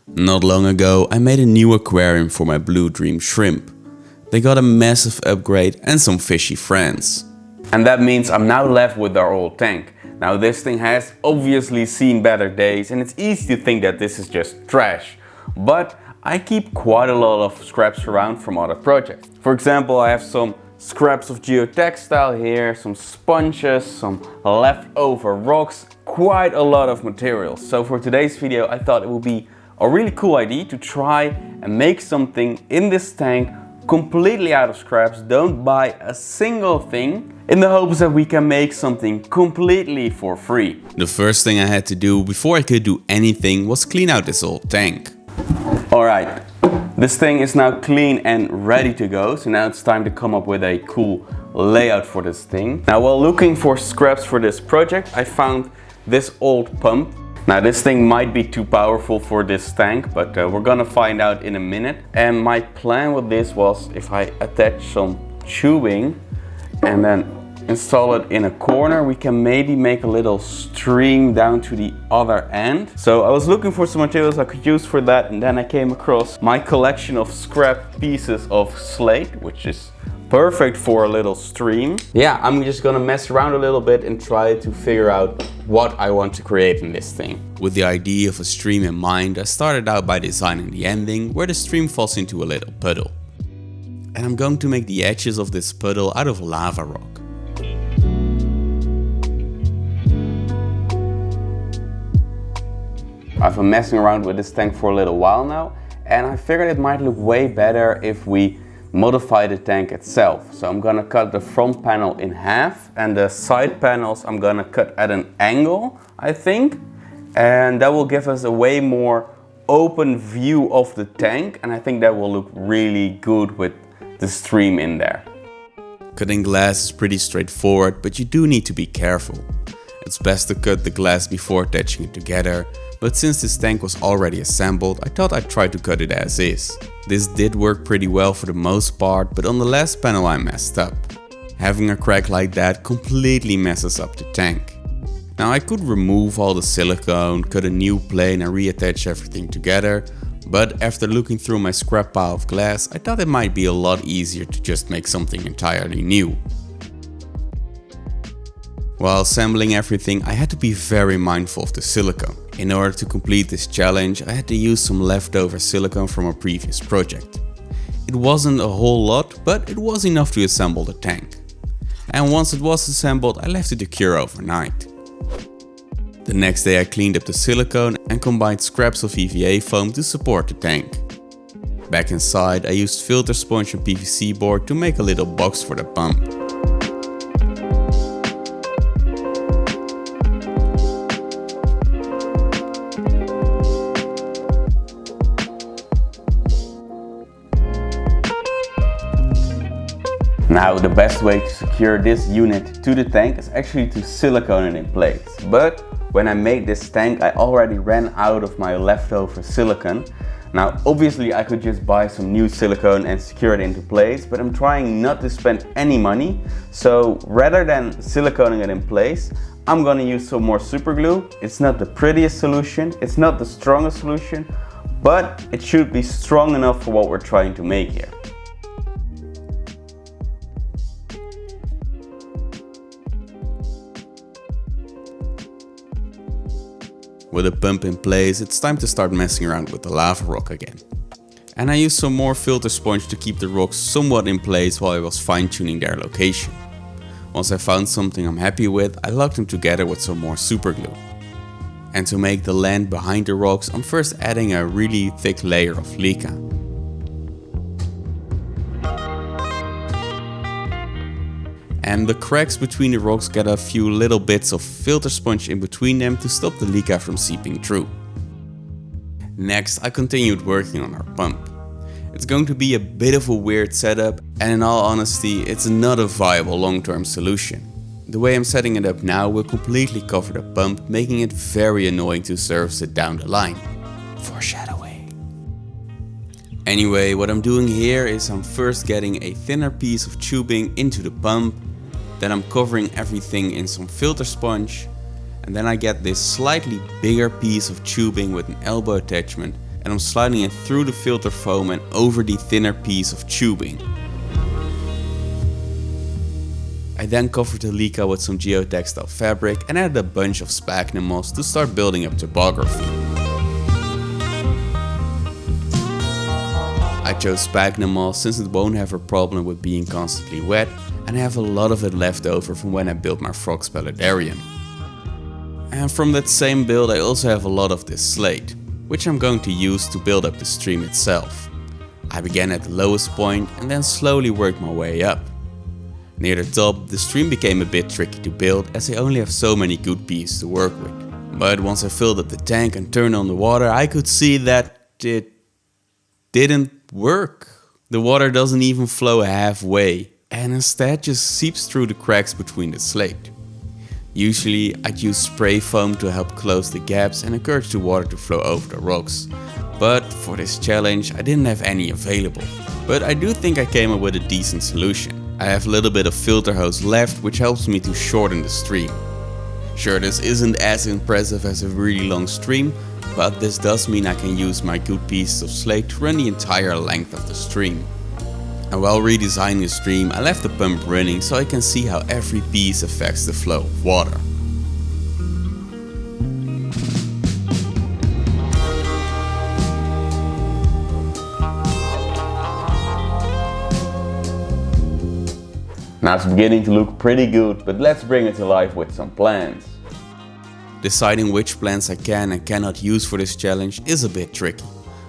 Not long ago I made a new aquarium for my Blue Dream shrimp. They got a massive upgrade and some fishy friends. And that means I'm now left with our old tank. Now this thing has obviously seen better days and it's easy to think that this is just trash. But I keep quite a lot of scraps around from other projects. For example, I have some scraps of geotextile here, some sponges, some leftover rocks, quite a lot of materials. So for today's video I thought it would be a really cool idea to try and make something in this tank completely out of scraps. Don't buy a single thing, in the hopes that we can make something completely for free. The first thing I had to do before I could do anything was clean out this old tank. Alright, this thing is now clean and ready to go, so now it's time to come up with a cool layout for this thing. Now while looking for scraps for this project, I found this old pump. Now this thing might be too powerful for this tank, but we're gonna find out in a minute. And my plan with this was, if I attach some tubing and then install it in a corner, we can maybe make a little stream down to the other end. So I was looking for some materials I could use for that, and then I came across my collection of scrap pieces of slate, which is perfect for a little stream. Yeah, I'm just gonna mess around a little bit and try to figure out what I want to create in this thing. With the idea of a stream in mind, I started out by designing the ending where the stream falls into a little puddle. And I'm going to make the edges of this puddle out of lava rock. I've been messing around with this tank for a little while now, and I figured it might look way better if we modify the tank itself. So I'm gonna cut the front panel in half, and the side panels I'm gonna cut at an angle, I think. And that will give us a way more open view of the tank, and I think that will look really good with the stream in there. Cutting glass is pretty straightforward, but you do need to be careful. It's best to cut the glass before attaching it together, but since this tank was already assembled, I thought I'd try to cut it as is. This did work pretty well for the most part, but on the last panel I messed up. Having a crack like that completely messes up the tank. Now I could remove all the silicone, cut a new plane and reattach everything together, but after looking through my scrap pile of glass, I thought it might be a lot easier to just make something entirely new. While assembling everything, I had to be very mindful of the silicone. In order to complete this challenge, I had to use some leftover silicone from a previous project. It wasn't a whole lot, but it was enough to assemble the tank. And once it was assembled, I left it to cure overnight. The next day I cleaned up the silicone and combined scraps of EVA foam to support the tank. Back inside, I used filter sponge and PVC board to make a little box for the pump. Now the best way to secure this unit to the tank is actually to silicone it in place. But when I made this tank, I already ran out of my leftover silicone. Now obviously I could just buy some new silicone and secure it into place, but I'm trying not to spend any money. So rather than siliconing it in place, I'm gonna use some more super glue. It's not the prettiest solution, it's not the strongest solution, but it should be strong enough for what we're trying to make here. With a pump in place, it's time to start messing around with the lava rock again. And I used some more filter sponge to keep the rocks somewhat in place while I was fine-tuning their location. Once I found something I'm happy with, I locked them together with some more super glue. And to make the land behind the rocks, I'm first adding a really thick layer of leca. And the cracks between the rocks get a few little bits of filter sponge in between them to stop the leca from seeping through. Next, I continued working on our pump. It's going to be a bit of a weird setup, and in all honesty, it's not a viable long-term solution. The way I'm setting it up now will completely cover the pump, making it very annoying to service it down the line. Foreshadowing. Anyway, what I'm doing here is I'm first getting a thinner piece of tubing into the pump. Then I'm covering everything in some filter sponge, and then I get this slightly bigger piece of tubing with an elbow attachment and I'm sliding it through the filter foam and over the thinner piece of tubing. I then covered the leca with some geotextile fabric and added a bunch of sphagnum moss to start building up topography. I chose sphagnum moss since it won't have a problem with being constantly wet, and I have a lot of it left over from when I built my frog's Terrarium. And from that same build I also have a lot of this slate, which I'm going to use to build up the stream itself. I began at the lowest point and then slowly worked my way up. Near the top, the stream became a bit tricky to build as I only have so many good pieces to work with. But once I filled up the tank and turned on the water, I could see that it didn't work. The water doesn't even flow halfway and instead just seeps through the cracks between the slate. Usually I'd use spray foam to help close the gaps and encourage the water to flow over the rocks. But for this challenge I didn't have any available. But I do think I came up with a decent solution. I have a little bit of filter hose left, which helps me to shorten the stream. Sure, this isn't as impressive as a really long stream, but this does mean I can use my good pieces of slate to run the entire length of the stream. And while redesigning the stream, I left the pump running so I can see how every piece affects the flow of water. Now it's beginning to look pretty good, but let's bring it to life with some plants. Deciding which plants I can and cannot use for this challenge is a bit tricky,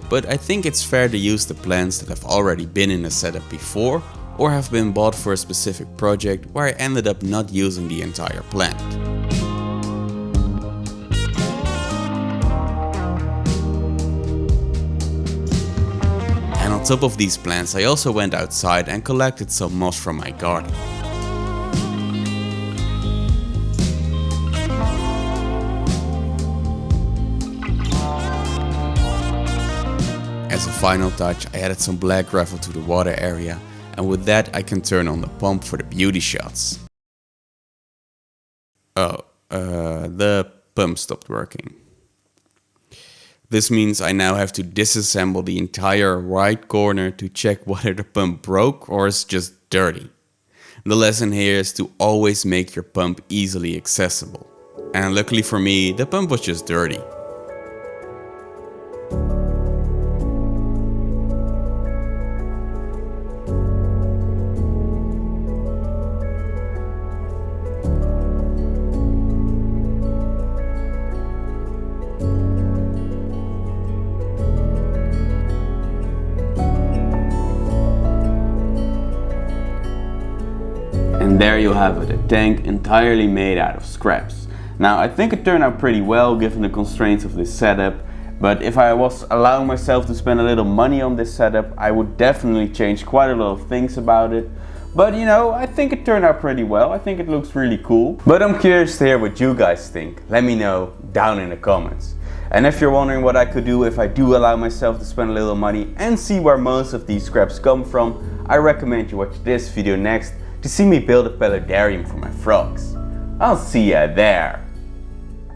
but I think it's fair to use the plants that have already been in the setup before or have been bought for a specific project where I ended up not using the entire plant. And on top of these plants I also went outside and collected some moss from my garden. As a final touch I added some black gravel to the water area, and with that I can turn on the pump for the beauty shots. The pump stopped working. This means I now have to disassemble the entire right corner to check whether the pump broke or is just dirty. The lesson here is to always make your pump easily accessible. And luckily for me, the pump was just dirty. And there you have it, a tank entirely made out of scraps. Now I think it turned out pretty well given the constraints of this setup, but if I was allowing myself to spend a little money on this setup, I would definitely change quite a lot of things about it. But you know, I think it turned out pretty well. I think it looks really cool. But I'm curious to hear what you guys think. Let me know down in the comments. And if you're wondering what I could do if I do allow myself to spend a little money and see where most of these scraps come from, I recommend you watch this video next to see me build a Terrarium for my frogs. I'll see ya there.